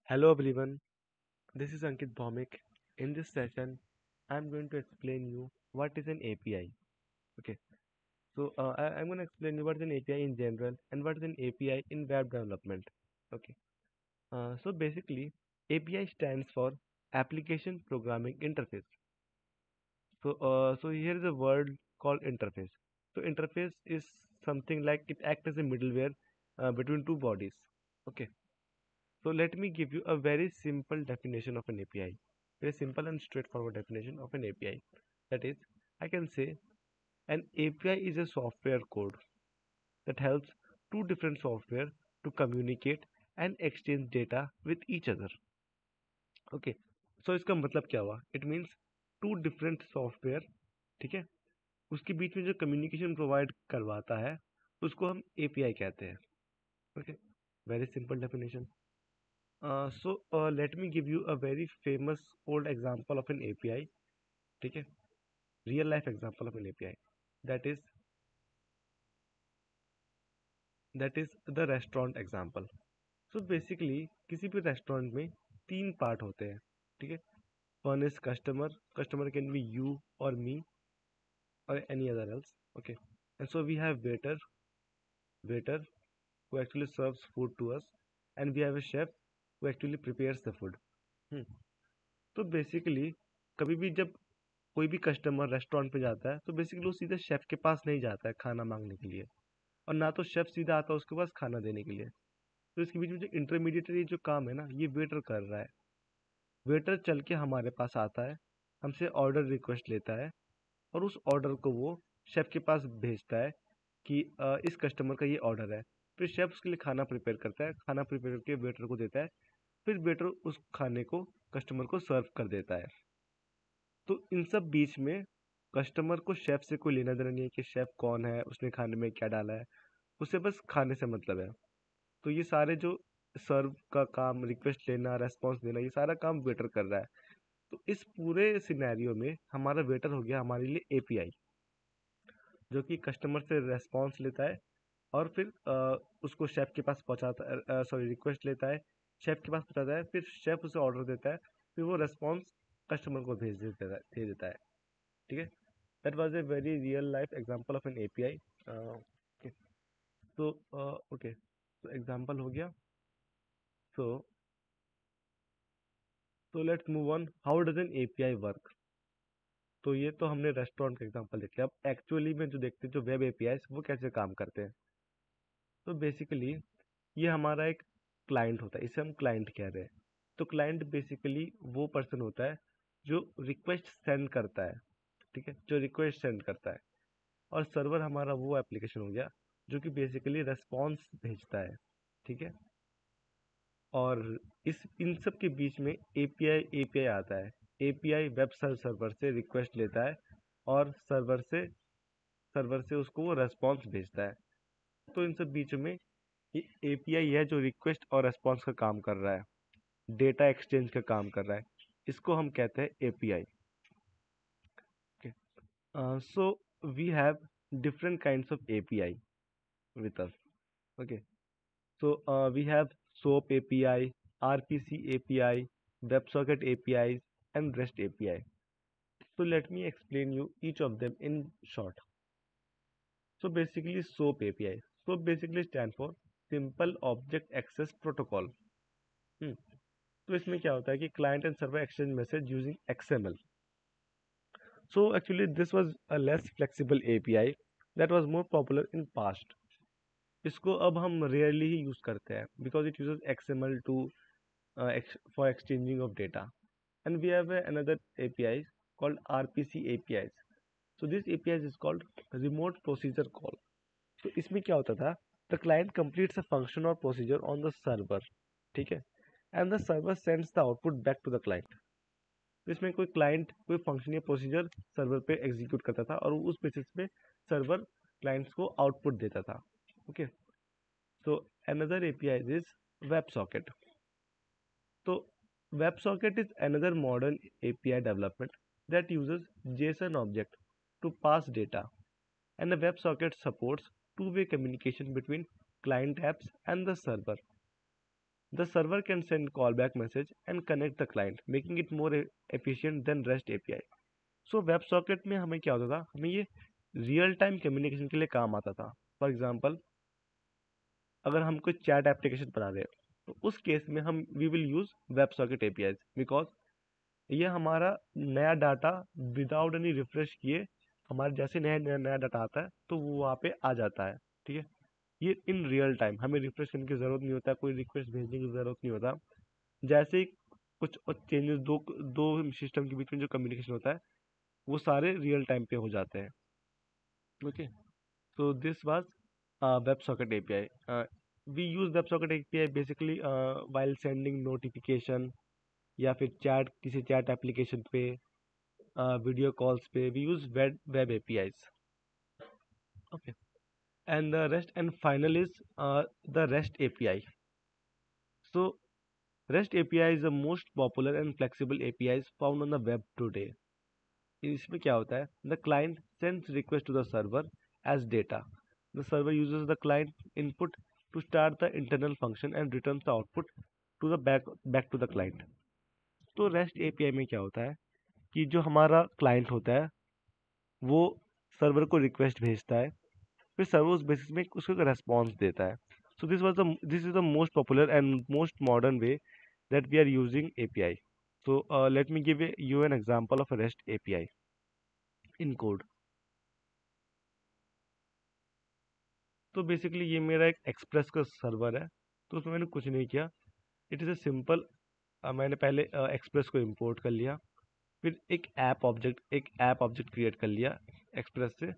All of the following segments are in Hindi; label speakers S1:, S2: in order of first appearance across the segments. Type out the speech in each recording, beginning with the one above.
S1: Hello everyone, this is Ankit Bhaumik. In this session, I'm going to explain you what is an API. Okay, I'm going to explain you what is an API in general and what is an API in web development. Okay, so basically, API stands for Application Programming Interface. So here is a word called interface. So interface is something like it acts as a middleware between two bodies. Okay. So let me give you a very simple definition of an API. Very simple and straightforward definition of an API. That is, I can say an API is a software code that helps two different software to communicate and exchange data with each other. Okay. So इसका मतलब क्या हुआ? It means two different software, ठीक है? उसके बीच में जो कम्युनिकेशन प्रोवाइड करवाता है उसको हम API कहते हैं. Okay. Very simple definition. Let me give you a very famous old example of an API. ठीक है, real life example of an API. That is that is the restaurant example. So basically किसी भी रेस्टोरेंट में तीन पार्ट होते हैं. ठीक है, one is customer can be you or me or any other else. Okay, and so we have waiter who actually serves food to us, and we have a chef who actually prepares the food. hmm. तो बेसिकली कभी भी जब कोई भी कस्टमर रेस्टोरेंट पे जाता है तो बेसिकली वो सीधे शेफ़ के पास नहीं जाता है खाना मांगने के लिए, और ना तो शेफ़ सीधा आता है उसके पास खाना देने के लिए. तो इसके बीच में जो इंटरमीडिएटरी जो काम है ना, ये वेटर कर रहा है. वेटर चल के हमारे पास आता है, हमसे ऑर्डर रिक्वेस्ट लेता है, और उस ऑर्डर को वो शेफ़ के पास भेजता है कि इस कस्टमर का ये ऑर्डर है. फिर शेफ़ उसके लिए खाना प्रिपेयर करता है, खाना प्रिपेयर करके वेटर को देता है. फिर वेटर उस खाने को कस्टमर को सर्व कर देता है. तो इन सब बीच में कस्टमर को शेफ़ से कोई लेना देना नहीं है कि शेफ़ कौन है, उसने खाने में क्या डाला है. उसे बस खाने से मतलब है. तो ये सारे जो सर्व का काम, रिक्वेस्ट लेना, रेस्पॉन्स देना, ये सारा काम वेटर कर रहा है. तो इस पूरे सिनेरियो में हमारा वेटर हो गया हमारे लिए एपीआई, जो कि कस्टमर से रेस्पॉन्स लेता है और फिर उसको शेफ़ के पास पहुंचाता है, सॉरी रिक्वेस्ट लेता है, शेफ़ के पास पहुंचाता है, फिर शेफ़ उसे ऑर्डर देता है, फिर वो रेस्पॉन्स कस्टमर को भेज देता है. ठीक है. That was a very real life example of an API. Okay. Okay. So example हो गया. So let's move on. How does an API work? तो ये तो हमने रेस्टोरेंट का एग्जांपल देख लिया. अब एक्चुअली में जो देखते हैं जो वेब एपीआई वो कैसे काम करते हैं. तो बेसिकली ये हमारा एक क्लाइंट होता है, इसे हम क्लाइंट कह रहे हैं. तो क्लाइंट बेसिकली वो पर्सन होता है जो रिक्वेस्ट सेंड करता है. ठीक है, जो रिक्वेस्ट सेंड करता है. और सर्वर हमारा वो एप्लीकेशन हो गया जो कि बेसिकली रेस्पॉन्स भेजता है. ठीक है. और इस इन सब के बीच में एपीआई एपीआई आता है. एपीआई वेब सर्वर से रिक्वेस्ट लेता है और सर्वर से उसको वो रेस्पॉन्स भेजता है. तो इन सब बीच में ये एपीआई है जो रिक्वेस्ट और रेस्पॉन्स का काम कर रहा है, डेटा एक्सचेंज का काम कर रहा है. इसको हम कहते हैं API. So we have different kinds of API with us. Okay. So we have SOAP API, RPC API, WebSocket APIs, and REST API. So let me explain you each of them in short. So basically SOAP API. SOAP basically stand for Simple Object Access Protocol. Hmm. तो इसमें क्या होता है कि client and server exchange message using XML. So actually this was a less flexible API that was more popular in past. इसको अब हम रेयरली ही यूज़ करते हैं because it uses XML to for exchanging of data. And we have another APIs called RPC APIs. So this APIs is called remote procedure call. तो इसमें क्या होता था, the client completes a function or procedure on the server. ठीक है, and the server sends the output back to the client. तो इसमें कोई क्लाइंट कोई फंक्शन या प्रोसीजर सर्वर पे एग्जीक्यूट करता था और उस बेसिस पे सर्वर क्लाइंट्स को आउटपुट देता था. Okay. So another API is WebSocket. So WebSocket is another modern API development that uses JSON object to pass data, and the WebSocket supports two-way communication between client apps and the server. The server can send callback message and connect the client, making it more efficient than REST API. So WebSocket में हमें क्या होता था, हमें ये रियल टाइम कम्युनिकेशन के लिए काम आता था. फॉर एग्जाम्पल, अगर हम कोई चैट एप्लीकेशन बना रहे हैं तो उस केस में हम we will use WebSocket APIs, because ये हमारा नया डाटा विदाउट एनी रिफ्रेश किए हमारे जैसे नया डाटा आता है तो वो वहाँ पे आ जाता है. ठीक है, ये इन रियल टाइम, हमें रिफ्रेश करने की ज़रूरत नहीं होता, कोई रिक्वेस्ट भेजने की ज़रूरत नहीं होता. जैसे ही कुछ चेंजेस दो दो सिस्टम के बीच में जो कम्युनिकेशन होता है वो सारे रियल टाइम पे हो जाते हैं. Okay, so this was WebSocket API. We use WebSocket API basically while sending notification या फिर चैट, किसी चैट एप्लीकेशन पे, वीडियो कॉल्स पे we use web APIs. Okay, and the rest and final is the REST API. So REST API is the most popular and flexible APIs found on the web today. इसमें क्या होता है, the client sends request to the server as data. The server uses the client input to start the internal function and returns the output to the back to the client. तो REST API में क्या होता है कि जो हमारा क्लाइंट होता है वो सर्वर को रिक्वेस्ट भेजता है, फिर सर्वर उस बेसिस में उसको रेस्पॉन्स देता है. So this is the most popular and most modern way that we are using API. So let me give you an example of a REST API in code. तो बेसिकली ये मेरा एक एक्सप्रेस का सर्वर है, तो उसमें मैंने कुछ नहीं किया. इट इज़ ए सिंपल, मैंने पहले एक्सप्रेस को इंपोर्ट कर लिया, फिर एक ऐप ऑब्जेक्ट क्रिएट कर लिया एक्सप्रेस से.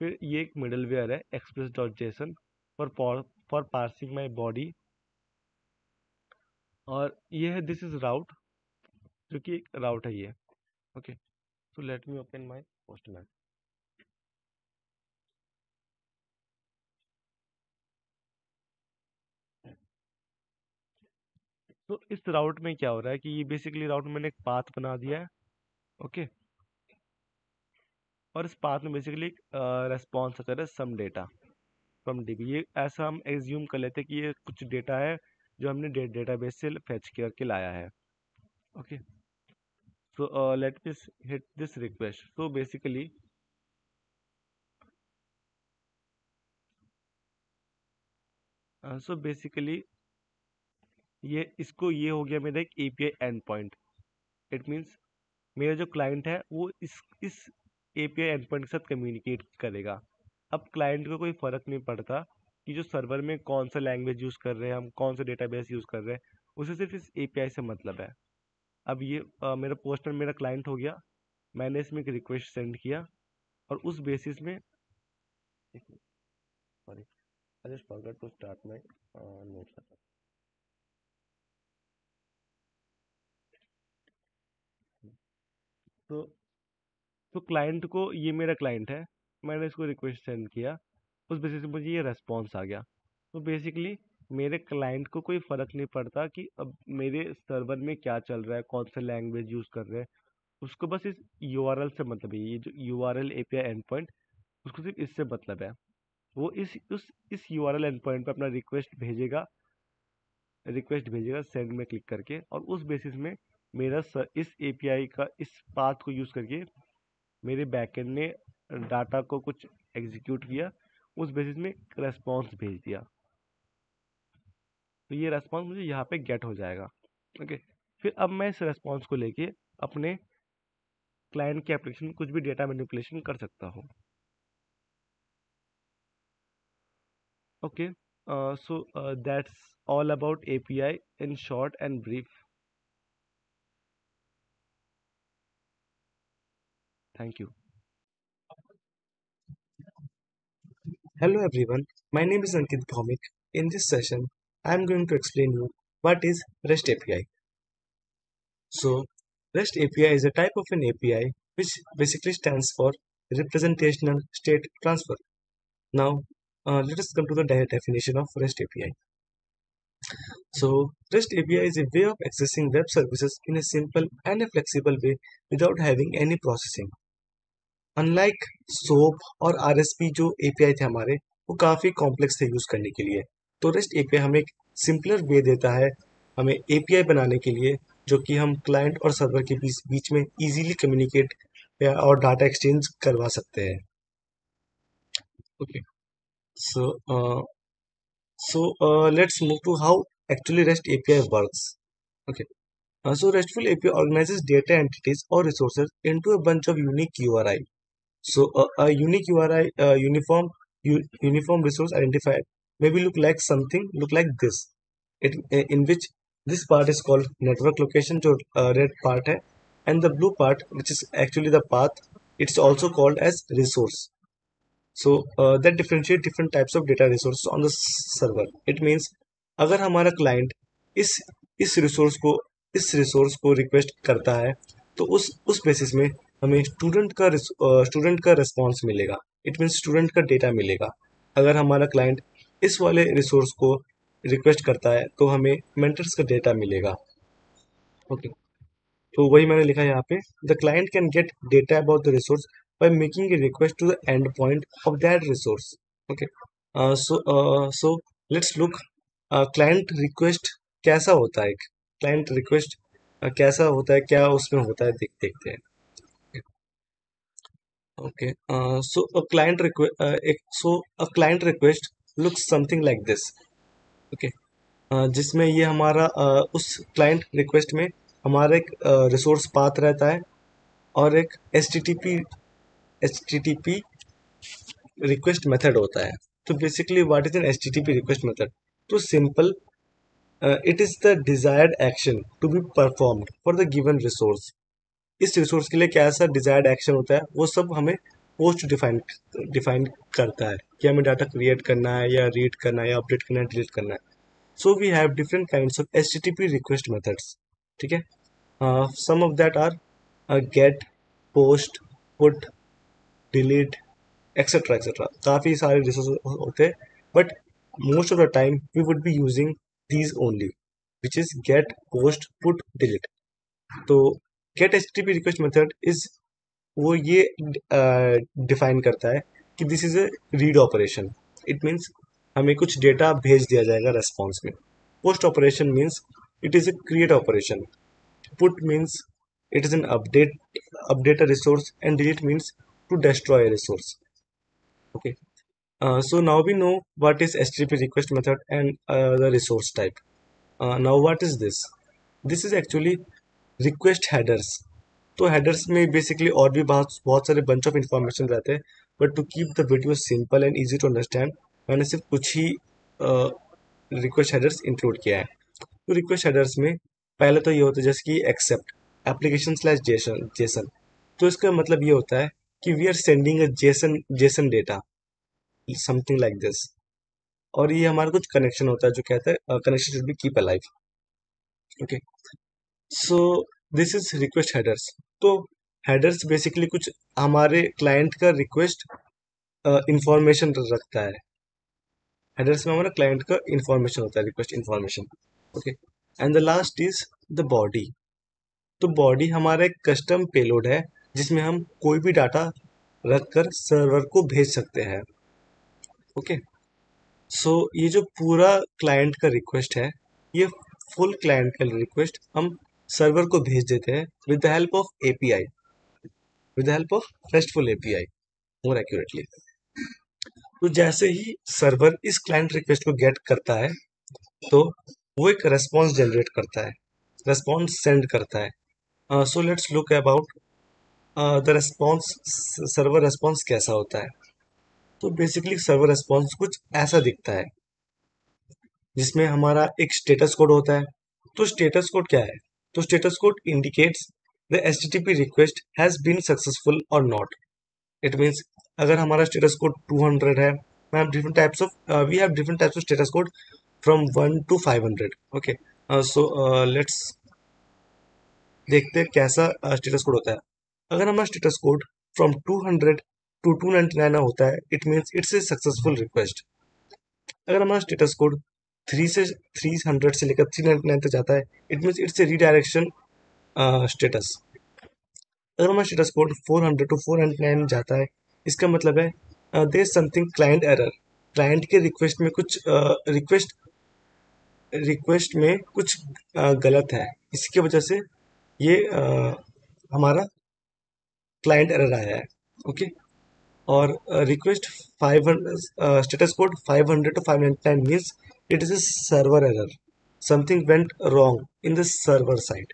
S1: फिर ये एक मिडलवेयर है express dot JSON for parsing my body, और ये है दिस इज राउट, जो कि एक राउट है ये. Okay, so let me open my postman. तो इस राउट में क्या हो रहा है कि ये बेसिकली राउट में मैंने एक पाथ बना दिया है. ओके, और इस पाथ में बेसिकली एक रेस्पॉन्स आता है सम डेटा फ्रॉम डीबी. ये ऐसा हम एज्यूम कर लेते हैं कि ये कुछ डेटा है जो हमने डेटाबेस से फेच करके लाया है. Okay, so let me hit this request. So basically ये हो गया मेरा एक API and point. It means मेरा जो क्लाइंट है वो इस API एंड पॉइंट के साथ कम्युनिकेट करेगा. अब क्लाइंट को कोई फ़र्क नहीं पड़ता कि जो सर्वर में कौन सा लैंग्वेज यूज़ कर रहे हैं, हम कौन सा डेटाबेस यूज़ कर रहे हैं, उसे सिर्फ इस API से मतलब है. अब ये मेरा पोस्टमैन मेरा क्लाइंट हो गया, मैंने इसमें एक रिक्वेस्ट सेंड किया, और उस बेसिस में sorry I just forgot to start my notes. तो क्लाइंट को, ये मेरा क्लाइंट है, मैंने इसको रिक्वेस्ट सेंड किया, उस बेसिस पे मुझे ये रेस्पॉन्स आ गया. तो बेसिकली मेरे क्लाइंट को कोई फ़र्क नहीं पड़ता कि अब मेरे सर्वर में क्या चल रहा है, कौन सा लैंग्वेज यूज़ कर रहे हैं. उसको बस इस URL से मतलब है, ये जो URL API एंड पॉइंट, उसको सिर्फ इससे मतलब है. वो इस URL एंड पॉइंट पे अपना रिक्वेस्ट भेजेगा सेंड में क्लिक करके, और उस बेसिस में इस API का इस पाथ को यूज़ करके मेरे बैकएंड ने डाटा को कुछ एग्जीक्यूट किया, उस बेसिस में रेस्पॉन्स भेज दिया. तो ये रेस्पॉन्स मुझे यहाँ पे गेट हो जाएगा. ओके, फिर अब मैं इस रेस्पॉन्स को लेके अपने क्लाइंट के एप्लीकेशन में कुछ भी डेटा मैनिपुलेशन कर सकता हूँ. Okay, so that's all about API in short and brief. Thank you.
S2: Hello everyone, my name is Ankit Bhaumik. In this session, I am going to explain you what is REST API. So, REST API is a type of an API which basically stands for Representational State Transfer. Now, let us come to the definition of REST API. So, REST API is a way of accessing web services in a simple and a flexible way without having any processing. Unlike soap और RSP जो API थे हमारे, वो काफ़ी कॉम्प्लेक्स थे यूज़ करने के लिए. तो REST API हमें एक सिंपलर वे देता है हमें एपीआई बनाने के लिए, जो कि हम क्लाइंट और सर्वर के बीच बीच में इजीली कम्युनिकेट और डाटा एक्सचेंज करवा सकते हैं. Okay. So let's move to how actually REST API works. Okay. So RESTful API organizes data entities or resources into a bunch of unique URI. So a unique URI, uniform resource identifier, maybe look like this. In which this part is called network location, जो red part है, and the blue part, which is actually the path, it's also called as resource. So that differentiate different types of data resources on the server. It means अगर हमारा client इस इस रिसोर्स को रिक्वेस्ट करता है, तो उस बेसिस में हमें स्टूडेंट का रिस्पॉन्स मिलेगा. इट मीन्स स्टूडेंट का डेटा मिलेगा. अगर हमारा क्लाइंट इस वाले रिसोर्स को रिक्वेस्ट करता है, तो हमें मेंटर्स का डेटा मिलेगा. ओके. तो वही मैंने लिखा है यहाँ पे, the client can get data about the resource by making a request to the end point of that resource. Okay. So let's look client request कैसा होता है. क्लाइंट रिक्वेस्ट कैसा होता है, क्या उसमें होता है, देखते हैं. Okay. So a client request looks something like this. Okay. जिसमें ये हमारा उस क्लाइंट रिक्वेस्ट में हमारा एक रिसोर्स पाथ रहता है और एक H T T P request method होता है. तो basically what is an H T T P request method? तो simple, it is the desired action to be performed for the given resource. इस रिसोर्स के लिए क्या सा डिजायर्ड एक्शन होता है, वो सब हमें पोस्ट डिफाइन करता है कि हमें डाटा क्रिएट करना है या रीड करना है या अपडेट करना है, डिलीट करना है. So we have different kinds of HTTP request methods. ठीक है. Some of that are get, post, put, delete, etc. काफी सारे resources होते हैं, but most of the time we would be using these only, which is get, post, put, delete. तो get HTTP request method is वो ये डिफाइन करता है कि this is a read operation. It means हमें कुछ डेटा भेज दिया जाएगा रेस्पॉन्स में. Post operation means it is a create operation. Put means it is an update a resource, and delete means to destroy a resource. Okay. So now we know what is HTTP request method and the resource type. Now what is this? This is actually request headers. तो हेडर्स में बेसिकली और भी बहुत सारे बंच ऑफ इंफॉर्मेशन रहते हैं, but to keep the video simple and easy to understand, मैंने सिर्फ कुछ ही रिक्वेस्ट हेडर्स इंक्लूड किया है. तो रिक्वेस्ट हेडर्स में पहले तो ये होता है जैसे कि एक्सेप्ट एप्लीकेशन स्लैश जेसन. तो इसका मतलब ये होता है कि we are sending a JSON data, something like this. और ये हमारा कुछ कनेक्शन होता है जो कहता है connection should be keep alive. Okay. So this is request headers. तो हेडर्स बेसिकली कुछ हमारे क्लाइंट का रिक्वेस्ट इंफॉर्मेशन रखता है. हेडर्स में हमारा क्लाइंट का इंफॉर्मेशन होता है, request information. Okay. And the last is the body. तो बॉडी हमारा एक कस्टम पेलोड है जिसमें हम कोई भी डाटा रखकर सर्वर को भेज सकते हैं. ओके. सो ये जो पूरा क्लाइंट का रिक्वेस्ट है, ये फुल क्लाइंट का रिक्वेस्ट हम सर्वर को भेज देते हैं with the help of API, with the help of restful API more accurately. तो जैसे ही सर्वर इस क्लाइंट रिक्वेस्ट को गेट करता है, तो वो एक रेस्पॉन्स जनरेट करता है, रेस्पॉन्स सेंड करता है. सो let's look about the response. Server response कैसा होता है? तो बेसिकली सर्वर रेस्पॉन्स कुछ ऐसा दिखता है जिसमें हमारा एक स्टेटस कोड होता है. तो स्टेटस कोड क्या है? तो status code indicates the HTTP request has been successful और नॉट. इट मीन्स अगर हमारा स्टेटस कोड 200 है, we have different types of status code from 1 to 500. Okay. So let's देखते हैं कैसा स्टेटस कोड होता है. अगर हमारा स्टेटस कोड फ्रॉम 200 to 299 होता है, it means it's a successful request. अगर हमारा स्टेटस कोड 300 से लेकर 399 तक जाता है, it means it's a redirection status. अगर हमारा स्टेटस कोड 400 to 499 जाता है, इसका मतलब है there is something client error. Client के रिक्वेस्ट में कुछ रिक्वेस्ट रिक्वेस्ट में कुछ गलत है, इसकी वजह से ये हमारा क्लाइंट एरर आया है। ओके, और request 500 status code 500 to 599 means it is a server error, something went wrong in the server side।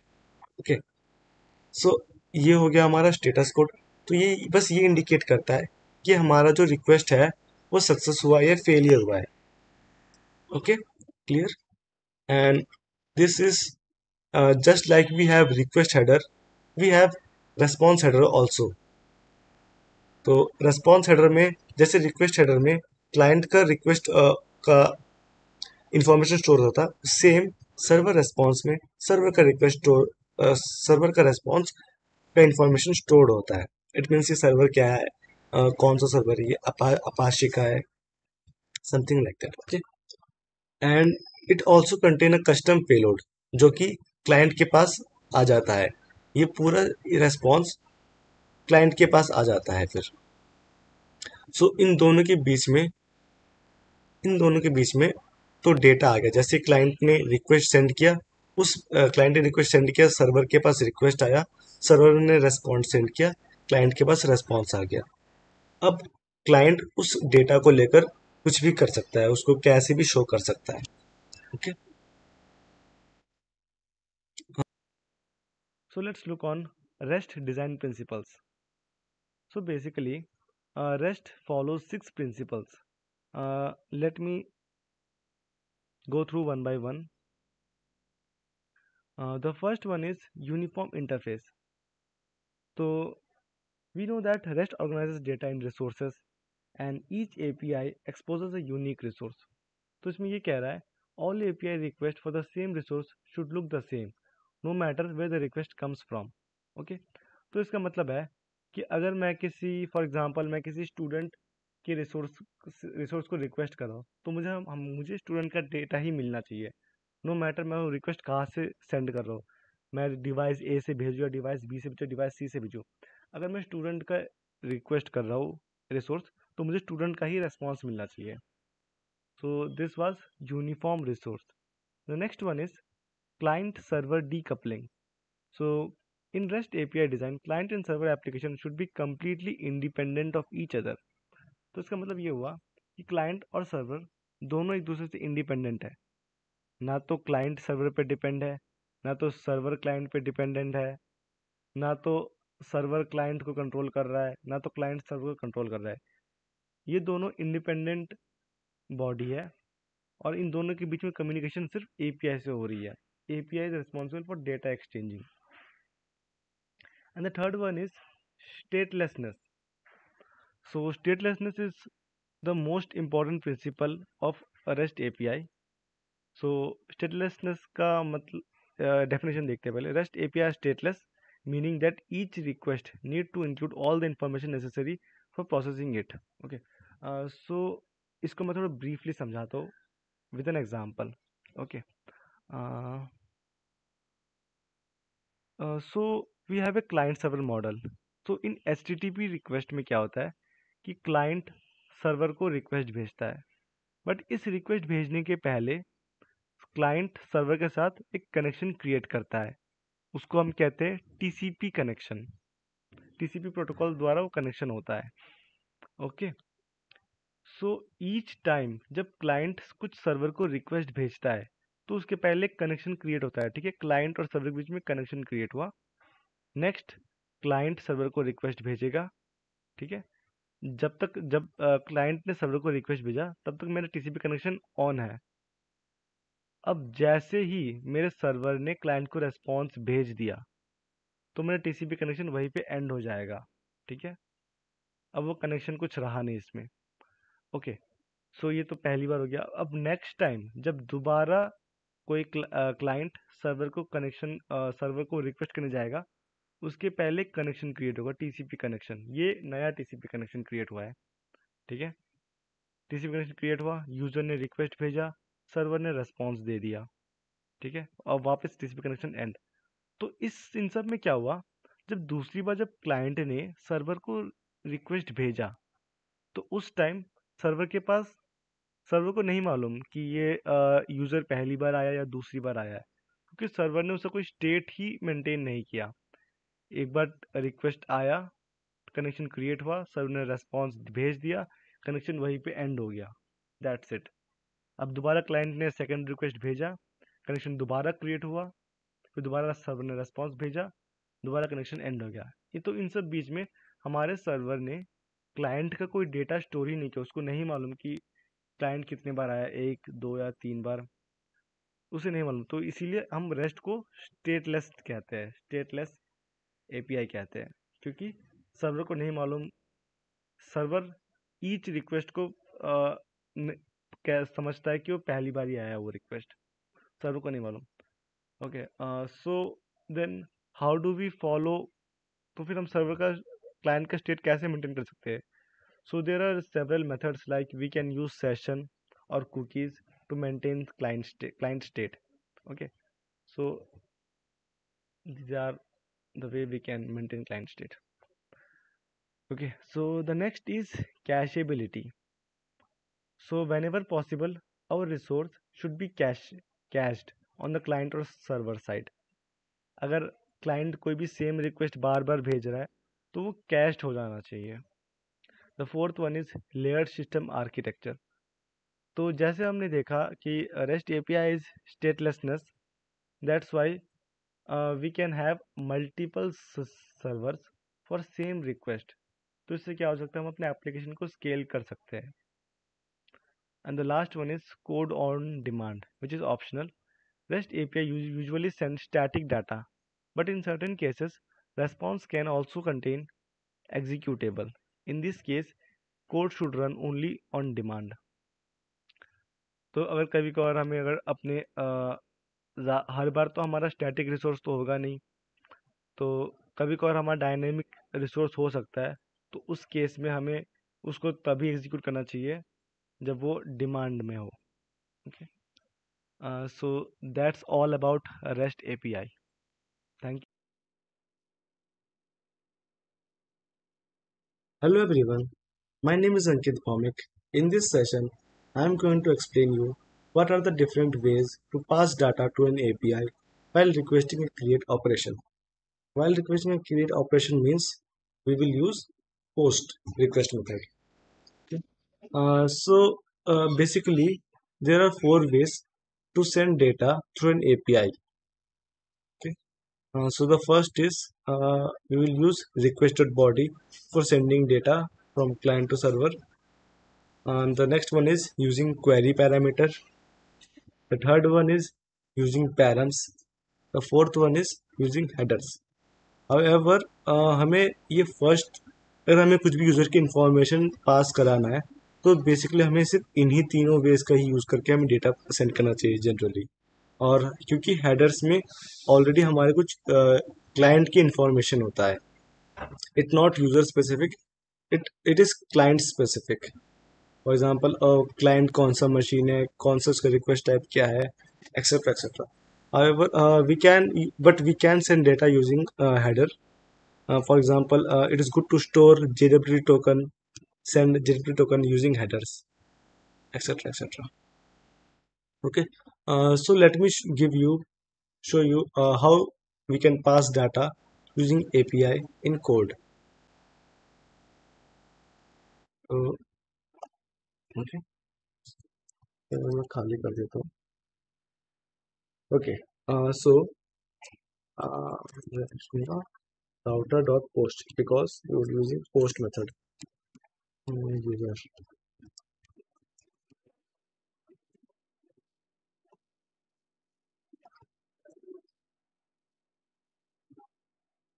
S2: Okay, so ये हो गया हमारा स्टेटस कोड। तो ये बस ये इंडिकेट करता है कि हमारा जो रिक्वेस्ट है वो सक्सेस हुआ या फेलियर हुआ है। Okay, clear. And this is just like we have request header, we have response header also. तो रेस्पॉन्स हेडर में, जैसे रिक्वेस्ट हेडर में क्लाइंट का रिक्वेस्ट का इंफॉर्मेशन स्टोर होता, सेम सर्वर रेस्पॉन्स में सर्वर का रिक्वेस्ट स्टोर, सर्वर का रेस्पॉन्स का इंफॉर्मेशन स्टोर्ड होता है। इट मीन्स ये सर्वर क्या है, कौन सा सर्वर है, ये अपाचे का है, something like that. Okay, and it also contain a custom payload जो कि क्लाइंट के पास आ जाता है। ये पूरा रेस्पॉन्स क्लाइंट के पास आ जाता है फिर। सो इन दोनों के बीच में तो डेटा आ गया। जैसे क्लाइंट ने रिक्वेस्ट सेंड किया, उस क्लाइंट ने रिक्वेस्ट सेंड किया, सर्वर के पास रिक्वेस्ट आया, सर्वर ने रेस्पॉन्स सेंड किया, क्लाइंट के पास रेस्पॉन्स आ गया। अब क्लाइंट उस डेटा को लेकर कुछ भी कर सकता है, उसको कैसे भी शो कर सकता है। Okay,
S1: So let's look on REST design principles. So basically, REST follows 6 principles. Let me go through one by one. The first one is uniform interface. So we know that REST organizes data in resources and each API exposes a unique resource. तो इसमें ये कह रहा है all API requests for the same resource should look the same no matter where the request comes from. Okay, तो इसका मतलब है कि अगर मैं किसी फॉर एग्जांपल मैं किसी स्टूडेंट के रिसोर्स को रिक्वेस्ट कर रहा हूँ तो मुझे स्टूडेंट का डेटा ही मिलना चाहिए, नो मैटर मैं वो रिक्वेस्ट कहाँ से सेंड कर रहा हूँ। मैं डिवाइस ए से भेजूँ या डिवाइस बी से भेजूँ, डिवाइस सी से भेजूँ, अगर मैं स्टूडेंट का रिक्वेस्ट कर रहा हूँ रिसोर्स तो मुझे स्टूडेंट का ही रेस्पॉन्स मिलना चाहिए। So this was uniform resource. The next one is client server decoupling. So in REST API design, client and server application should be completely independent of each other. तो इसका मतलब ये हुआ कि क्लाइंट और सर्वर दोनों एक दूसरे से इंडिपेंडेंट है। ना तो क्लाइंट सर्वर पे डिपेंड है, ना तो सर्वर क्लाइंट पे डिपेंडेंट है, ना तो सर्वर क्लाइंट को कंट्रोल कर रहा है, ना तो क्लाइंट सर्वर को कंट्रोल कर रहा है। ये दोनों इंडिपेंडेंट बॉडी है और इन दोनों के बीच में कम्युनिकेशन सिर्फ एपीआई से हो रही है। API is responsible for data exchanging. And the third one is statelessness. So statelessness is the most important principle of REST API. So statelessness का मतलब डेफिनेशन देखते हैं पहले। REST API stateless meaning that each request need to include all the information necessary for processing it. Okay, so इसको मैं थोड़ा ब्रीफली समझाता हूँ with an example. Okay, so we have a client server model. So in HTTP request में क्या होता है कि क्लाइंट सर्वर को रिक्वेस्ट भेजता है, बट इस रिक्वेस्ट भेजने के पहले क्लाइंट सर्वर के साथ एक कनेक्शन क्रिएट करता है, उसको हम कहते हैं टीसीपी कनेक्शन। टीसीपी प्रोटोकॉल द्वारा वो कनेक्शन होता है। ओके, सो ईच टाइम जब क्लाइंट कुछ सर्वर को रिक्वेस्ट भेजता है तो उसके पहले कनेक्शन क्रिएट होता है। ठीक है, क्लाइंट और सर्वर के बीच में कनेक्शन क्रिएट हुआ। नेक्स्ट क्लाइंट सर्वर को रिक्वेस्ट भेजेगा। ठीक है, जब क्लाइंट ने सर्वर को रिक्वेस्ट भेजा तब तक मेरा टीसीपी कनेक्शन ऑन है। अब जैसे ही मेरे सर्वर ने क्लाइंट को रेस्पॉन्स भेज दिया तो मेरा टीसीपी कनेक्शन वहीं पे एंड हो जाएगा। ठीक है, अब वो कनेक्शन कुछ रहा नहीं इसमें। ओके, सो ये तो पहली बार हो गया। अब नेक्स्ट टाइम जब दोबारा कोई क्लाइंट सर्वर को रिक्वेस्ट करने जाएगा उसके पहले कनेक्शन क्रिएट होगा, टीसीपी कनेक्शन। ये नया टीसीपी कनेक्शन क्रिएट हुआ है। ठीक है, टीसीपी कनेक्शन क्रिएट हुआ, यूजर ने रिक्वेस्ट भेजा, सर्वर ने रेस्पॉन्स दे दिया। ठीक है, और वापस टीसीपी कनेक्शन एंड। तो इन सब में क्या हुआ, जब दूसरी बार जब क्लाइंट ने सर्वर को रिक्वेस्ट भेजा तो उस टाइम सर्वर के पास सर्वर को नहीं मालूम कि ये यूज़र पहली बार आया या दूसरी बार आया है, क्योंकि सर्वर ने उसका कोई स्टेट ही मेंटेन नहीं किया। एक बार रिक्वेस्ट आया, कनेक्शन क्रिएट हुआ, सर्वर ने रेस्पॉन्स भेज दिया, कनेक्शन वहीं पे एंड हो गया, दैट्स इट। अब दोबारा क्लाइंट ने सेकंड रिक्वेस्ट भेजा, कनेक्शन दोबारा क्रिएट हुआ, फिर दोबारा सर्वर ने रेस्पॉन्स भेजा, दोबारा कनेक्शन एंड हो गया। ये तो इन सब बीच में हमारे सर्वर ने क्लाइंट का कोई डेटा स्टोर ही नहीं किया, उसको नहीं मालूम कि क्लाइंट कितने बार आया, एक दो या तीन बार, उसे नहीं मालूम। तो इसीलिए हम रेस्ट को स्टेटलेस कहते हैं, स्टेटलेस एपीआई कहते हैं, क्योंकि सर्वर को नहीं मालूम, सर्वर ईच रिक्वेस्ट को क्या समझता है कि वो पहली बार ही आया है वो रिक्वेस्ट, सर्वर को नहीं मालूम। Okay, so then how do we follow, तो फिर हम सर्वर का क्लाइंट का स्टेट कैसे मेंटेन कर सकते हैं? So there are several methods like we can use session और cookies to maintain client state. Okay, so these are the way we can maintain client state. Okay, so the next is cacheability. So whenever possible, our resource should be cached on the client or server side. अगर क्लाइंट कोई भी सेम रिक्वेस्ट बार बार भेज रहा है तो वो कैश्ड हो जाना चाहिए। The fourth one is layered system architecture. तो जैसे हमने देखा कि REST API is statelessness, that's why we can have multiple servers for same request. तो इससे क्या हो सकता है, हम अपने एप्लीकेशन को स्केल कर सकते हैं। And the last one is code on demand which is optional. REST API usually sends static data, but in certain cases, response can also contain executable. In this case, code should run only on demand. तो अगर कभी कभार हमें अगर अपने हर बार तो हमारा स्टैटिक रिसोर्स तो होगा नहीं, तो कभी कभार हमारा डायनेमिक रिसोर्स हो सकता है, तो उस केस में हमें उसको तभी एग्जीक्यूट करना चाहिए जब वो डिमांड में हो। Okay, so that's all about REST API. Thank you.
S2: Hello everyone, my name is Ankit Bhaumik. In this session, I am going to explain you what are the different ways to pass data to an API while requesting a create operation. While requesting a create operation means we will use post request method. Okay. Basically, there are four ways to send data through an API. Okay. So the first is we will use requested body for sending data from client to server. And the next one is using query parameter. The third one is using params. The fourth one is using headers. However, हमें ये फर्स्ट, अगर हमें कुछ भी यूज़र की इंफॉर्मेशन पास कराना है तो बेसिकली हमें सिर्फ इन्हीं तीनों वेज का ही यूज़ करके हमें डेटा सेंड करना चाहिए जनरली। और क्योंकि हेडर्स में ऑलरेडी हमारे कुछ क्लाइंट की इंफॉर्मेशन होता है, it not user specific, it is client specific. For example client कौन सा मशीन है, कौन सा उसका रिक्वेस्ट टाइप क्या है, etcetera etcetera. However, we can send data using header. For example, it is good to store JWT token, send JWT token using headers, etc. etc. Okay. So let me show you how we can pass data using API in code. So, okay. तो मैं खाली कर देता हूँ। Okay. So router dot post because we are using post method. User.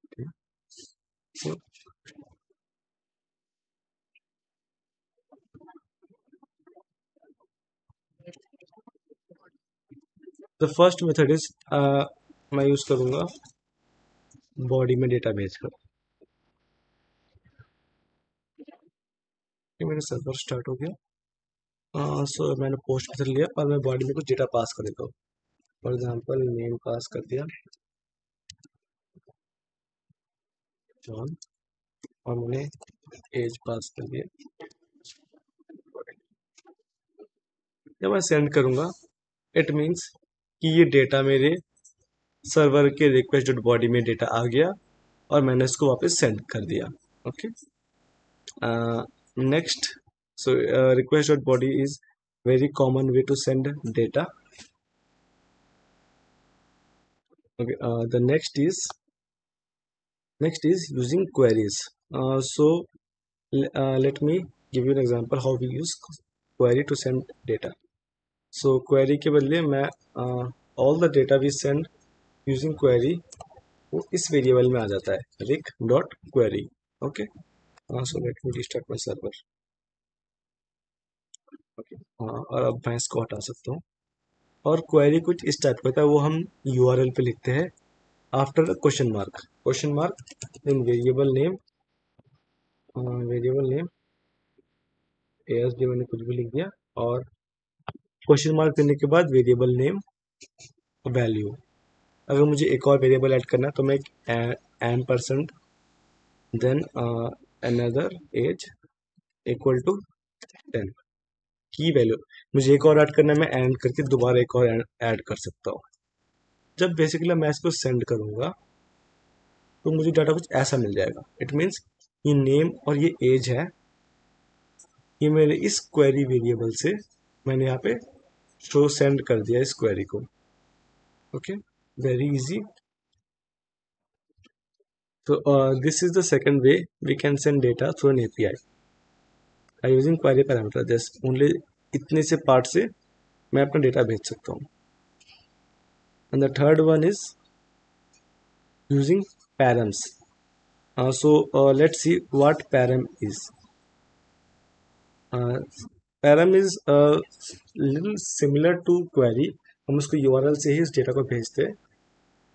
S2: Okay. So the first method is मैं यूज करूंगा बॉडी में डेटा भेजकर। ये मेरा सर्वर स्टार्ट हो गया। सो मैंने पोस्ट मेथड लिया और मैं बॉडी में कुछ डेटा पास कर देता हूँ। फॉर एग्जांपल नेम पास कर दिया जॉन, और मैंने एज पास कर दिया जब मैं सेंड करूँगा इट मीन्स कि ये डेटा मेरे सर्वर के रिक्वेस्ट डॉट बॉडी में डेटा आ गया और मैंने इसको वापस सेंड कर दिया. Okay. Next, so request dot body is very common way to send data. Okay. The next is using queries. Let me give you an example how we use query to send data. So query के बदले मैं all the data we send using query वो इस वेरिएबल में आ जाता है req dot query. Okay. So let me restart my server. Okay. और अब मैं इसको हटा सकता हूँ. और क्वेरी कुछ इस टाइप का होता है, वो हम यूआरएल पे लिखते हैं after question mark in variable name ASD मैंने कुछ भी लिख दिया और क्वेश्चन मार्क देने के बाद वेरिएबल नेम वैल्यू. अगर मुझे एक और वेरिएबल ऐड करना है तो मैं एक एम% then another age equal to 10 की वैल्यू. मुझे एक और ऐड करना है, मैं एंड करके दोबारा एक और ऐड कर सकता हूँ. जब बेसिकली मैं इसको सेंड करूँगा तो मुझे डाटा कुछ ऐसा मिल जाएगा. इट मीन्स ये नेम और ये एज है, ये मेरे इस क्वेरी वेरिएबल से मैंने यहाँ पे शो सेंड कर दिया इस क्वेरी को. ओके. Very easy. तो this is the second way we can send data through an API by using query parameter. Just only इतने से पार्ट से मैं अपना डेटा भेज सकता हूँ. And the third one is using params. Let's see what param is. Param is little similar to query. हम उसको URL से ही इस डेटा को भेजते हैं,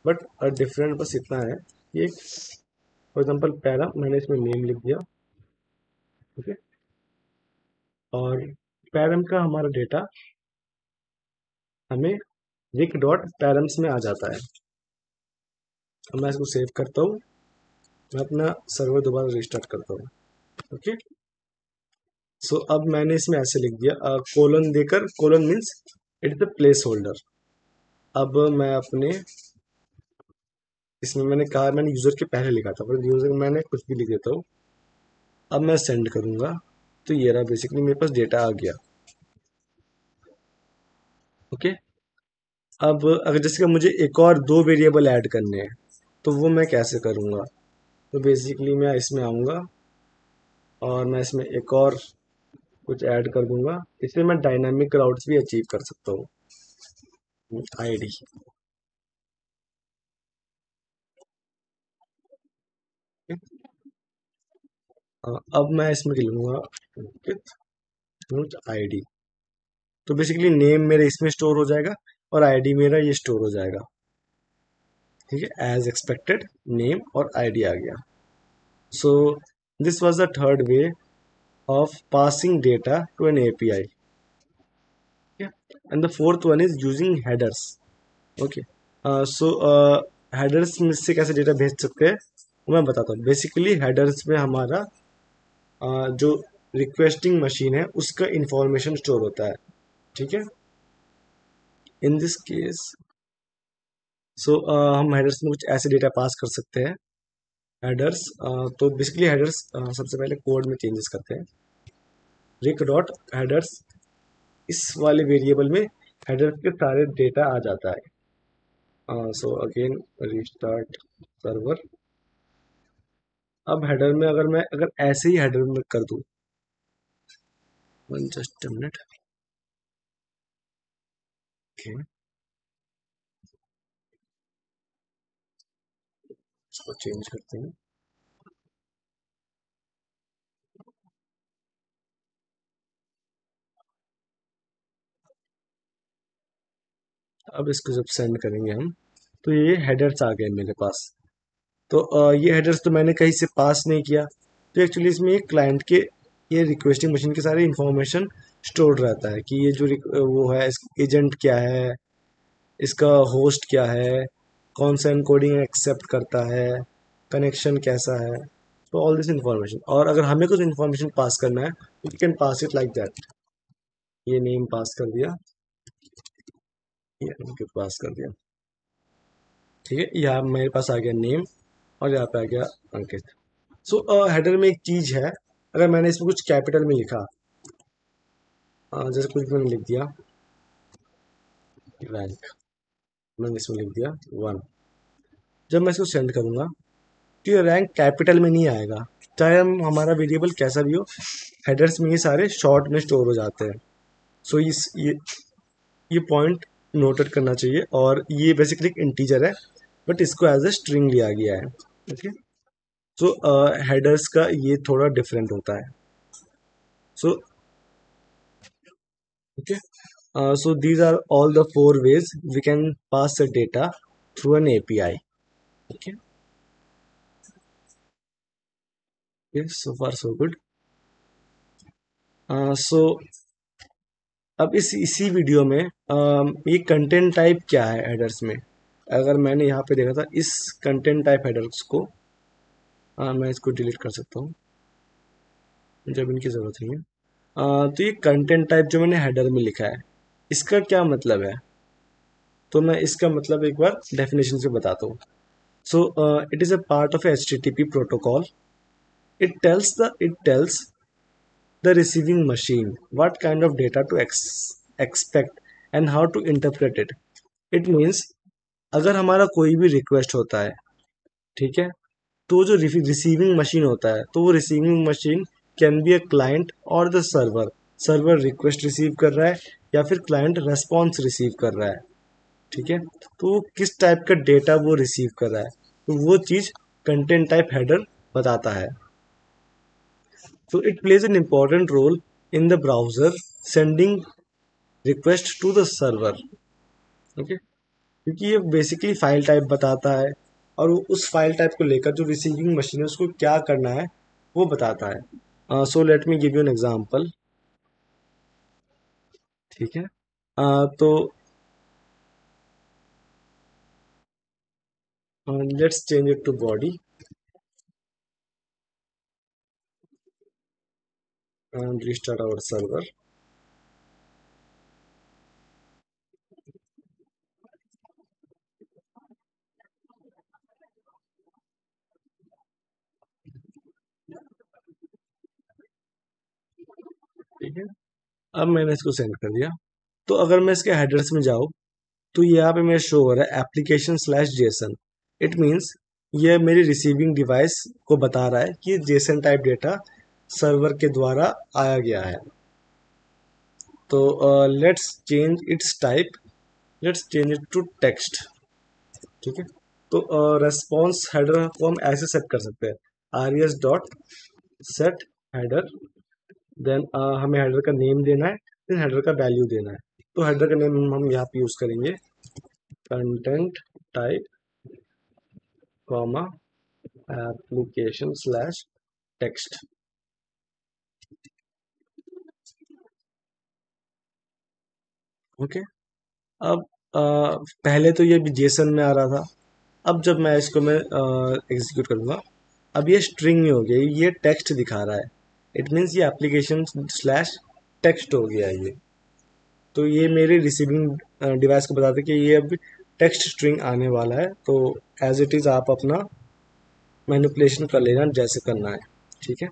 S2: बट डिफरेंट बस इतना है. ये फॉर एग्जांपल पैरम मैंने इसमें नेम लिख दिया. ओके. और पैरम का हमारा डेटा हमें रिक डॉट पैरम्स में आ जाता है. मैं इसको सेव करता हूँ, मैं अपना सर्वर दोबारा रिस्टार्ट करता हूँ. ओके. सो अब मैंने इसमें ऐसे लिख दिया कोलन देकर. Colon means it is the place holder. अब मैं अपने इसमें मैंने कहा मैंने यूजर के पहले लिखा था, पर यूजर मैंने कुछ भी लिख देता हूँ. अब मैं सेंड करूंगा तो ये रहा बेसिकली मेरे पास डेटा आ गया. ओके. अब अगर जैसे कि मुझे एक और 2 वेरिएबल ऐड करने हैं तो वो मैं कैसे करूँगा. तो बेसिकली मैं इसमें आऊँगा और मैं इसमें एक और कुछ ऐड कर दूंगा. इससे मैं डायनामिक राउट्स भी अचीव कर सकता हूँ. आईडी. अब मैं इसमें लिखूंगा आईडी. तो बेसिकली नेम मेरे इसमें स्टोर हो जाएगा और आईडी मेरा ये स्टोर हो जाएगा. ठीक है. एज एक्सपेक्टेड नेम और आईडी आ गया. So this was the third way of passing data to an API. Okay. And the fourth one is using headers. Okay. Headers में से कैसे डेटा भेज सकते हैं वो मैं बताता हूँ. बेसिकली हेडर्स में हमारा जो रिक्वेस्टिंग मशीन है उसका इंफॉर्मेशन स्टोर होता है. ठीक है. इन दिस केस हम हेडर्स में कुछ ऐसे डेटा पास कर सकते हैं. हेडर्स तो बेसिकली हेडर्स सबसे पहले कोड में चेंजेस करते हैं. रिक डॉट हेडर्स इस वाले वेरिएबल में हेडर्स के सारे डेटा आ जाता है. So again restart server. अब हेडर में अगर ऐसे ही हेडर में कर दूं, जस्ट अ मिनट. ओके. इसको चेंज करते हैं. अब इसको जब सेंड करेंगे हम तो ये हेडर्स आ गए मेरे पास. तो ये हेडर्स तो मैंने कहीं से पास नहीं किया. तो एक्चुअली इसमें एक क्लाइंट के ये रिक्वेस्टिंग मशीन के सारे इंफॉर्मेशन स्टोर्ड रहता है कि ये जो वो है एजेंट क्या है, इसका होस्ट क्या है, कौन सा एनकोडिंग एक्सेप्ट करता है, कनेक्शन कैसा है. तो ऑल दिस इंफॉर्मेशन. और अगर हमें कुछ इंफॉर्मेशन पास करना है we can pass it like that. ये नेम पास कर दिया, ये अंकित पास कर दिया। ठीक है, यहाँ मेरे पास आ गया नेम और यहाँ पे आ गया अंकित। सो हेडर में एक चीज है, अगर मैंने इसमें कुछ कैपिटल में लिखा, जैसे कुछ मैंने लिख दिया रैंक, मैंने इसमें लिख दिया 1, जब मैं इसको सेंड करूंगा तो ये रैंक कैपिटल में नहीं आएगा, चाहे हम हमारा वेरिएबल कैसा भी हो, हेडर्स में ये सारे शॉर्ट में स्टोर हो जाते हैं। सो ये पॉइंट नोटेड करना चाहिए, और ये बेसिकली एक इंटीजर है बट इसको एज ए स्ट्रिंग लिया गया है। ओके, सो हेडर्स का ये थोड़ा डिफरेंट होता है। सो okay, so these are all the 4 ways we can pass the data through an API. Okay, okay, so far so good. So अब इसी वीडियो में ये कंटेंट टाइप क्या है हेडर्स में, अगर मैंने यहाँ पे देखा था इस कंटेंट टाइप हेडर्स को, मैं इसको डिलीट कर सकता हूँ जब इनकी ज़रूरत नहीं है। तो ये कंटेंट टाइप जो मैंने हेडर में लिखा है, इसका क्या मतलब है, तो मैं इसका मतलब एक बार डेफिनेशन से बताता हूँ। So it is a part of HTTP protocol. It tells the receiving machine what kind of data to expect and how to interpret it. It means अगर हमारा कोई भी रिक्वेस्ट होता है, ठीक है, तो जो रिसीविंग मशीन होता है, तो वो receiving machine can be a client और the server. Server request receive कर रहा है या फिर क्लाइंट रेस्पॉन्स रिसीव कर रहा है, ठीक है, तो वो किस टाइप का डेटा वो रिसीव कर रहा है, तो वो चीज़ कंटेंट टाइप हेडर बताता है। So it plays an important role in the browser sending request to the server. Okay, क्योंकि ये बेसिकली फाइल टाइप बताता है, और वो उस फाइल टाइप को लेकर जो रिसीविंग मशीन है उसको क्या करना है वो बताता है। So let me give you an example. ठीक है, तो let's change it to body and restart our server. ठीक है, अब मैंने इसको सेंड कर दिया। तो अगर मैं इसके हेडर्स में जाऊँ तो यहाँ पे मेरा शो हो रहा है application slash Jason. It means ये मेरी रिसीविंग डिवाइस को बता रहा है कि जेसन टाइप डेटा सर्वर के द्वारा आया गया है। तो let's change its type, let's change it to text. ठीक है, तो रेस्पॉन्स हेडर को हम ऐसे सेट कर सकते हैं, res dot set header, then हमें हेडर का नेम देना है, देन हेडर का वैल्यू देना है। तो हेडर का नेम हम यहाँ पे यूज करेंगे content type comma application slash text. Okay, अब पहले तो ये भी जेसन में आ रहा था, अब जब मैं इसको मैं एग्जीक्यूट करूँगा, अब ये स्ट्रिंग में हो गया, ये टेक्स्ट दिखा रहा है। इट मीन्स ये एप्लीकेशन स्लैश टेक्स्ट हो गया ये। तो ये मेरे रिसीविंग डिवाइस को बताते कि ये अब टेक्स्ट स्ट्रिंग आने वाला है, तो एज इट इज़ आप अपना मैनिपुलेशन कर लेना जैसे करना है। ठीक है,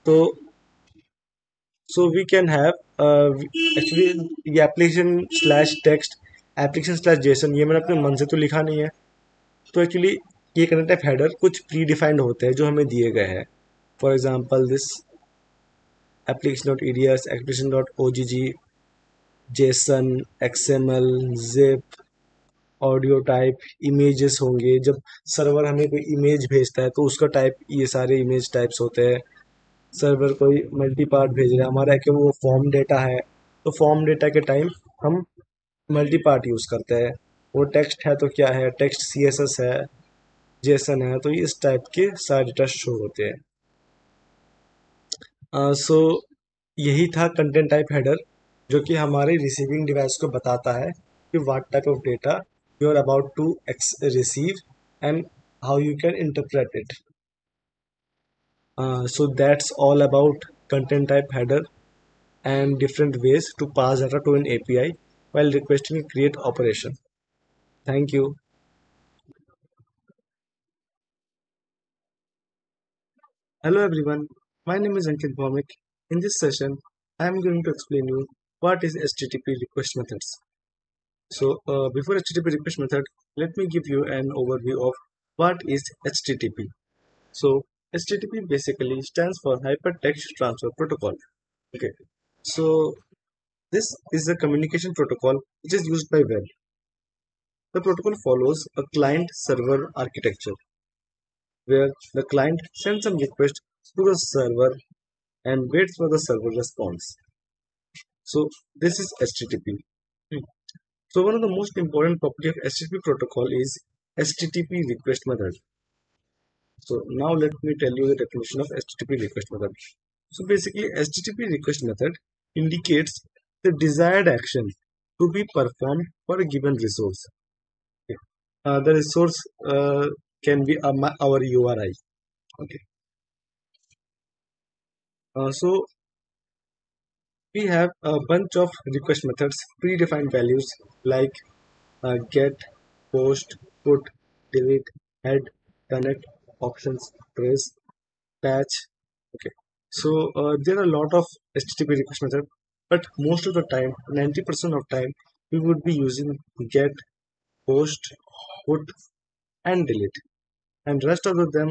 S2: तो so we can have actually ये application slash text, application slash JSON, ये मैंने अपने मन से तो लिखा नहीं है। तो एक्चुअली ये करंट टाइप हेडर कुछ प्री डिफाइंड होते हैं जो हमें दिए गए हैं। For example this application dot EDS, application dot ओजीजी, Jason, XML, zip, audio type, images होंगे। जब सर्वर हमें कोई इमेज भेजता है तो उसका टाइप, ये सारे इमेज टाइप्स होते हैं। सर्वर कोई मल्टी पार्ट भेज रहा है, हमारा कि वो फॉर्म डेटा है, तो फॉर्म डेटा के टाइम हम मल्टी पार्ट यूज़ करते हैं। वो टेक्स्ट है तो क्या है, टेक्स्ट सीएसएस है, जेसन है, तो इस टाइप के सारे डेटा शो होते हैं। सो यही था कंटेंट टाइप हेडर, जो कि हमारे रिसीविंग डिवाइस को बताता है कि what type of data you are about to receive and how you can interpret it. So that's all about content type header. and different ways to pass data to an API while requesting a create operation. Thank you. Hello everyone, my name is Ankit Bhaumik. In this session, I am going to explain you what is HTTP request methods. So before HTTP request method, let me give you an overview of what is HTTP. So HTTP basically stands for Hypertext Transfer Protocol. Okay, so this is a communication protocol which is used by web. The protocol follows a client-server architecture where the client sends some request to the server and waits for the server response. So this is HTTP. So one of the most important property of HTTP protocol is HTTP request method. So now let me tell you the definition of HTTP request method. So basically HTTP request method indicates the desired action to be performed for a given resource. Okay. The resource can be our URI. Okay. So we have a bunch of request methods, predefined values like get, post, put, delete, head, connect, options, trace, patch. Okay. So there are a lot of HTTP request methods, but most of the time, 90% of time, we would be using get, post, put, and delete. And rest of them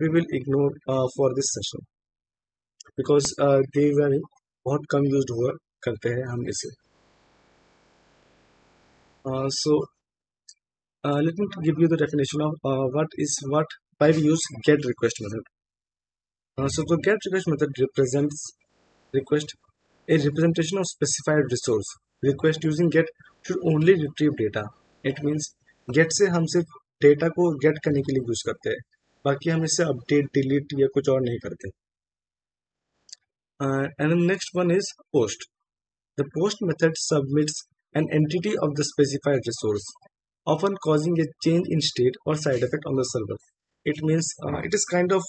S2: we will ignore for this session because they were बहुत कम यूज्ड हुआ करते हैं हम इसे. So let me give you the definition of what why we use get request method. So the get request method represents request a representation of specified resource. Request using get should only retrieve data. It means get से हम सिर्फ डेटा को गेट करने के लिए यूज करते हैं, बाकी हम इससे अपडेट डिलीट या कुछ और नहीं करते. And the next one is post. The post method submits an entity of the specified resource, often causing a change in state or side effect on the server. It means it is kind of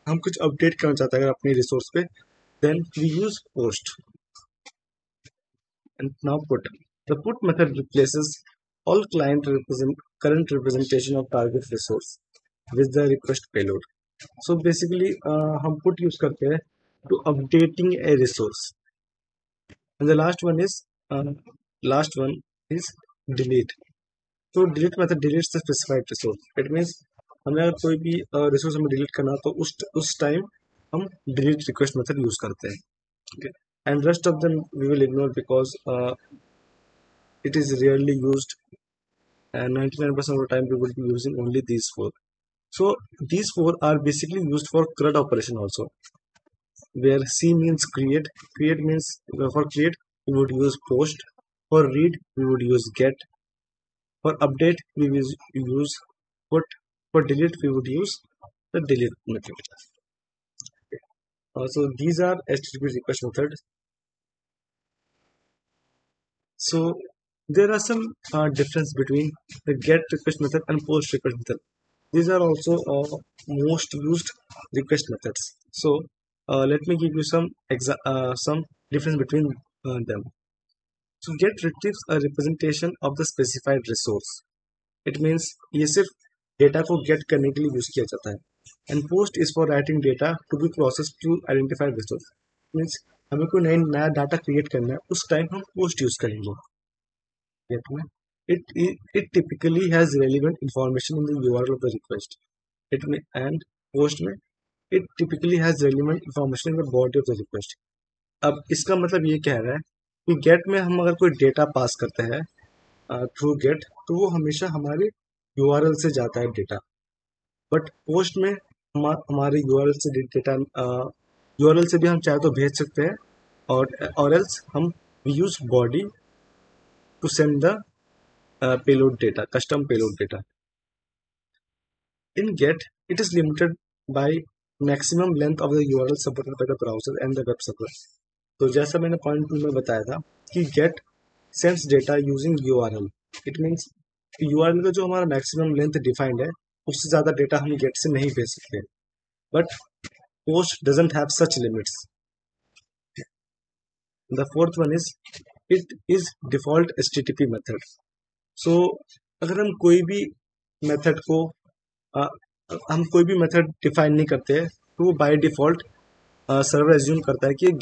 S2: हम कुछ update करना चाहते हैं अगर अपनी resource पे, then we use post. And now put. The put method replaces all current representation of target resource with the request payload. So basically हम put use करते हैं to updating a resource. And the last one is delete. तो delete method deletes the specified resource. It means हमें अगर कोई भी resource हमें delete करना तो उस time हम delete request method use करते हैं. Okay. And rest of them we will ignore because it is rarely used, and 99% of the time we will be using only these four. So these four are basically used for CRUD operation also, where C means create. Create means for create we would use post. For read we would use get. For update we will use put. For delete we would use the delete method. So these are HTTP request methods. So there are some difference between the get request method and post request method. These are also most used request methods. So let me give you some difference between them. So get retrieves a representation of the specified resource. It means ये सिर्फ डेटा को get करने के लिए यूज किया जाता है. And post is for writing data to be processed to identify resource. Means हमें कोई नया डाटा क्रिएट करना है, उस टाइम हम पोस्ट यूज करेंगे. It typically has relevant information in the URL of the request. And post में it typically has relevant information in the body of the request. अब इसका मतलब ये कह रहा है कि get में हम अगर कोई डेटा पास करते हैं थ्रू गेट तो वो हमेशा हमारे URL से जाता है डेटा, बट पोस्ट में हमारे URL से डेटा URL से भी हम चाहे तो भेज सकते हैं, और एल्स हम use body to send the payload data, custom payload data. In GET, it is limited by maximum length of the URL supported by the browser and the web server. तो जैसा मैंने पॉइंट 2 में बताया था कि GET sends data using URL. It means URL का जो हमारा maximum length defined है उससे ज़्यादा डेटा हम GET से नहीं भेज सकते. But POST doesn't have such limits. The fourth one is it is default HTTP method. सो अगर हम कोई भी मेथड को अ, हम कोई भी मेथड डिफाइन नहीं करते हैं तो वो बाय डिफॉल्ट सर्वर एज्यूम करता है कि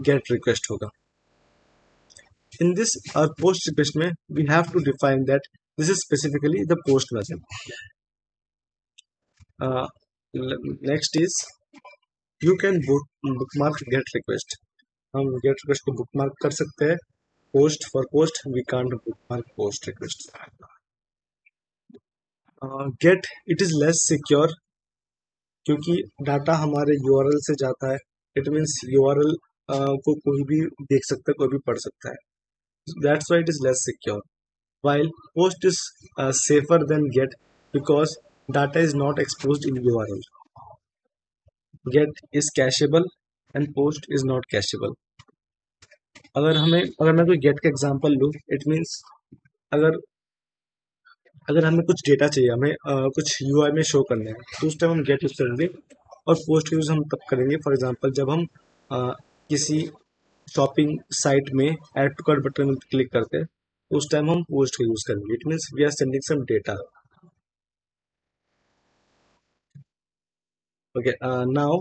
S2: गेट रिक्वेस्ट होगा. इन दिस पोस्ट रिक्वेस्ट में we have to define that this is specifically the post method. Next is you can bookmark get request. हम गेट रिक्वेस्ट को बुकमार्क कर सकते हैं. Post for post we can't bookmark post request. Get it is less secure क्योंकि डाटा हमारे यूआरएल से जाता है. इट मीन्स यूआरएल को कोई भी देख सकता है, कोई भी पढ़ सकता है. That's why it is less secure. While post is safer than get because data is not exposed in URL. Get is cacheable and post is not cacheable. अगर मैं कोई get का एग्जांपल लूँ, इट मीन्स अगर अगर हमें कुछ डेटा चाहिए, हमें कुछ यूआई में शो करना है, तो उस टाइम हम गेट यूज करेंगे. और पोस्ट यूज हम तब करेंगे, फॉर एग्जांपल जब हम किसी शॉपिंग साइट में add to cart button click करते हैं, तो उस टाइम हम पोस्ट का यूज करेंगे. It means we are sending some data. Okay, now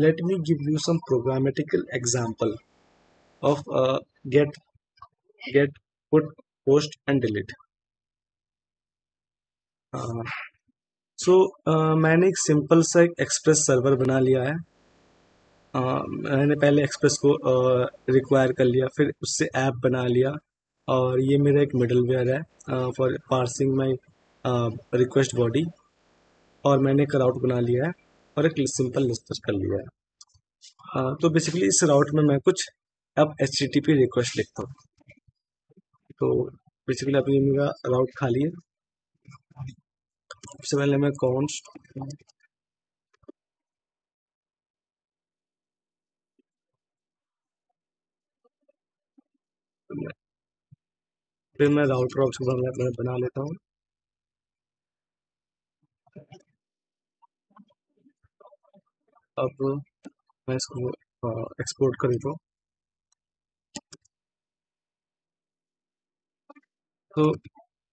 S2: let me give you some programmatical example of get, get, put, post and delete. सो मैंने एक सिंपल सा एक एक्सप्रेस सर्वर बना लिया है. मैंने पहले एक्सप्रेस को रिक्वायर कर लिया, फिर उससे ऐप बना लिया, और ये मेरा एक मिडलवेयर है for parsing my request body. और मैंने एक राउट बना लिया है और एक सिंपल लिस्टर कर लिया है. तो बेसिकली इस राउट में मैं कुछ अब HTTP रिक्वेस्ट लिखता हूँ. तो बेसिकली अभी मेरा राउट खाली है. सबसे पहले मैं कॉन्स्ट फिर मैं राउटर ऑप्शन बना लेता हूँ. अब मैं इसको एक्सपोर्ट कर देता हूँ. तो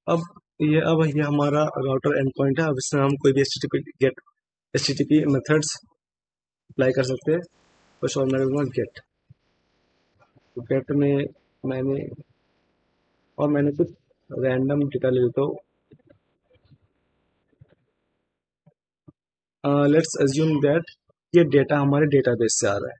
S2: अब ये हमारा राउटर एंड पॉइंट है. अब इसमें हम कोई भी HTTP मेथड्स अप्लाई कर सकते हैं. बस और मैं करूँगा गेट. तो गेट में मैंने मैंने कुछ रैंडम डेटा ले लेता हूँ. लेट्स अज्यूम दैट ये डेटा हमारे डेटाबेस से आ रहा है.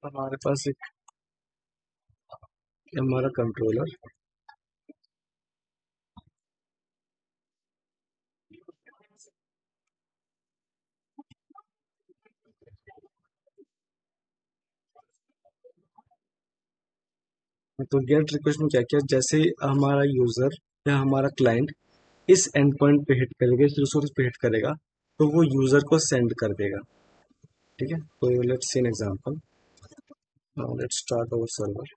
S2: हमारे पास एक हमारा कंट्रोलर, तो गेट रिक्वेस्ट में क्या किया, जैसे हमारा यूजर या हमारा क्लाइंट इस एंड पॉइंट पे हिट करेगा, इस रिसोर्स पे हिट करेगा, तो वो यूजर को सेंड कर देगा. ठीक है. तो let's see an example. Let's start our server.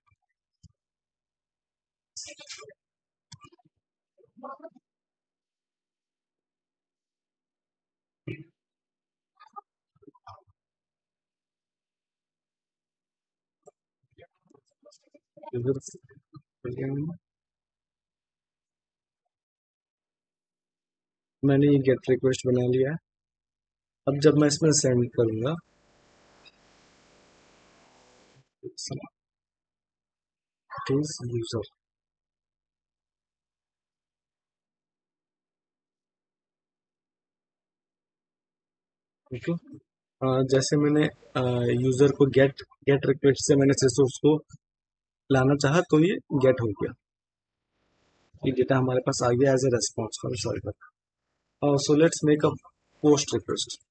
S2: मैंने ये गेट रिक्वेस्ट बना लिया है. अब जब मैं इसमें सेंड करूंगा, यूजर, ओके. जैसे मैंने यूजर को गेट रिक्वेस्ट से मैंने रिसोर्स को लाना चाहा, तो ये गेट हो गया. ये डेटा हमारे पास आ गया as a response for server. So let's make a post request.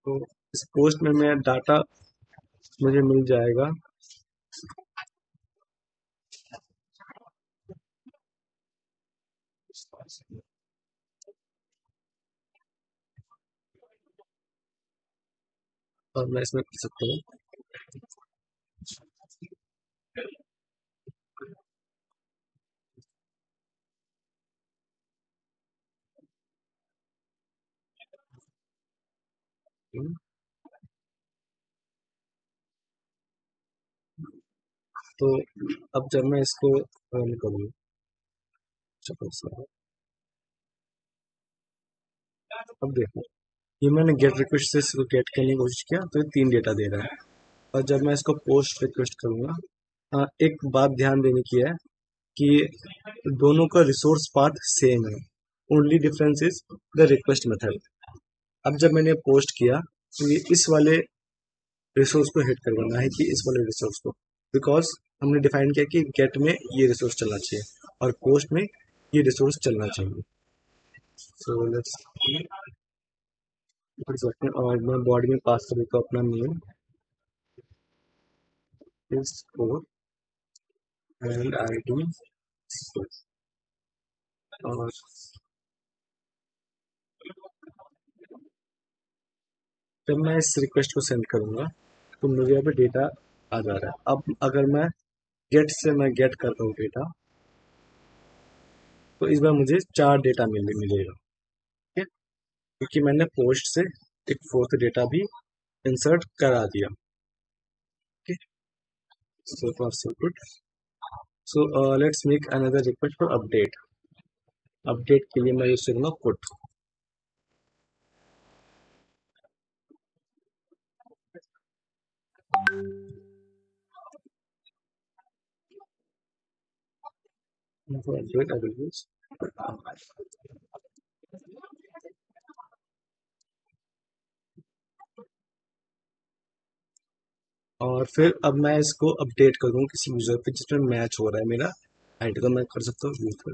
S2: तो इस पोस्ट में मैं डाटा मुझे मिल जाएगा। और मैं इसमें कर सकता हूँ। तो अब जब मैं इसको रन करूँ, अब देखो, ये मैंने गेट रिक्वेस्ट से इसको गेट करने की कोशिश किया तो ये 3 डेटा दे रहा है। और जब मैं इसको पोस्ट रिक्वेस्ट करूंगा, एक बात ध्यान देने की है कि दोनों का रिसोर्स पाथ सेम है, only difference is the request method. अब जब मैंने पोस्ट किया तो ये इस वाले रिसोर्स को हिट करना, ना है कि इस वाले रिसोर्स को, बिकॉज हमने डिफाइन किया कि गेट में ये रिसोर्स चलना चाहिए और पोस्ट में ये रिसोर्स चलना चाहिए। सो लेट्स और मैं बॉडी में पास करूँगा अपना नेम इस कोड एंड आईडी। और जब मैं इस रिक्वेस्ट को सेंड करूंगा तो मुझे यहाँ पे डेटा आ जा रहा है। अब अगर मैं गेट से मैं गेट करता हूँ डेटा, तो इस बार मुझे 4 डेटा मिलेगा। ठीक है, क्योंकि मैंने पोस्ट से एक फोर्थ डेटा भी इंसर्ट करा दिया। ठीक है, so for so good. So let's make another request for update. Update के लिए मैं यूज करूंगा put. For update I will use, और फिर अब मैं इसको अपडेट करूँ किसी यूजर पे जिसमें मैच हो रहा है मेरा आईडी, तो मैं कर सकता हूँ यूजर।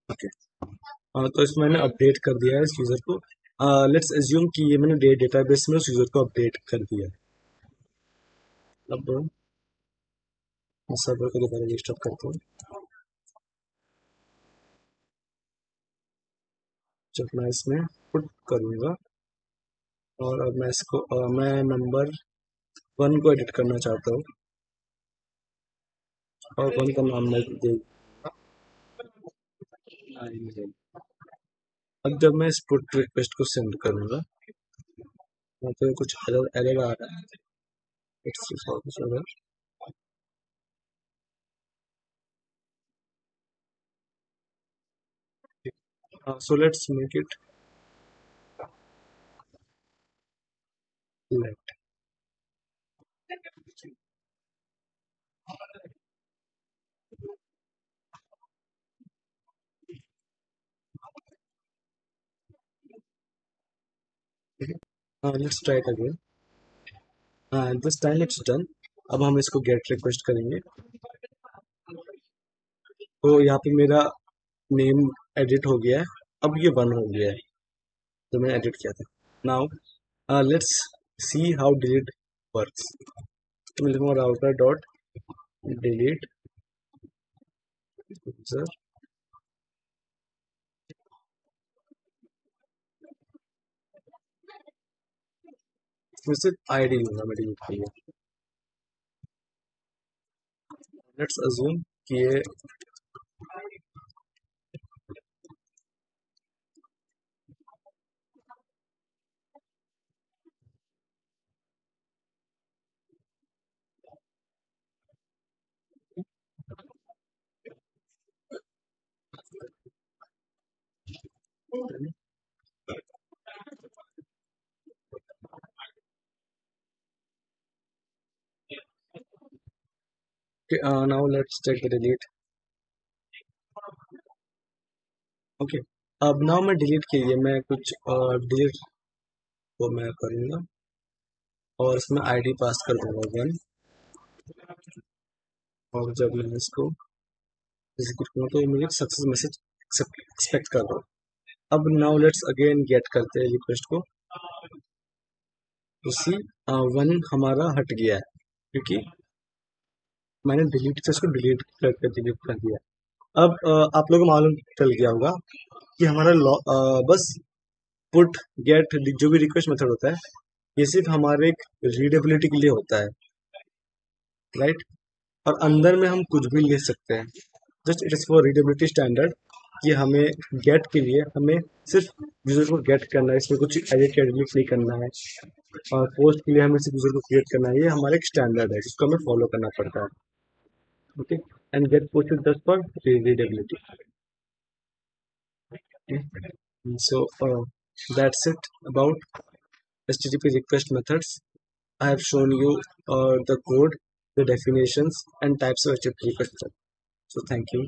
S2: ओके, तो इसमें मैंने अपडेट कर दिया है इस यूजर को। लेट्स एज्यूम कि ये मैंने डेटाबेस में उस यूजर को अपडेट कर दिया है। अब मैं सर्वर को दोबारा रिस्टार्ट करता हूँ। जब मैं इसमें पुट करूंगा और अब मैं इसको मैं नंबर 1 को एडिट करना चाहता हूँ और 1 का नाम मैं दे। अब जब मैं इस पुट रिक्वेस्ट को सेंड करूंगा, वहाँ पे कुछ एरर एरर आ रहा है। It's so let's make it let. Let's try it again. This time it's done. अब हम इसको गेट रिक्वेस्ट करेंगे, तो यहाँ पे मेरा नेम एडिट हो गया है। अब ये 1 हो गया है जो मैंने एडिट किया था। Now let's see how delete works. तो मैं लिखूंगा राउटर डॉट डिलीट यूजर। इसमें सिर्फ आईडी लूंगा मैं डिलीट के लिए। लेट्स अज्यूम कि ये Okay, now let's check the delete. Okay, अब नाउ मैं डिलीट के लिए मैं कुछ डिलीट को मैं करूँगा और इसमें आईडी पास कर दूंगा 1। और जब मैं इसको एग्जीक्यूट करूँ तो ये मुझे सक्सेस मैसेज एक्सपेक्ट कर रहा हूँ। अब नाउ लेट्स अगेन गेट करते हैं रिक्वेस्ट को। तो सी 1 हमारा हट गया है क्योंकि मैंने डिलीट से उसको डिलीट कर दिया। अब आप लोगों को मालूम चल गया होगा कि हमारा बस पुट गेट जो भी रिक्वेस्ट मेथड होता है ये सिर्फ हमारे एक रीडेबिलिटी के लिए होता है, राइट। और अंदर में हम कुछ भी ले सकते हैं, just it is for readability standard कि हमें गेट के लिए हमें सिर्फ यूजर को गेट करना है, इसमें कुछ एडिट नहीं करना है। और पोस्ट के लिए हमें सिर्फ यूजर को क्रिएट करना है, ये हमारा एक स्टैंडर्ड है जिसको हमें फॉलो करना पड़ता है। Okay, and get post is just for readability. So that's it about HTTP request methods. I have shown you the code, the definitions, and types of HTTP request method. So thank you.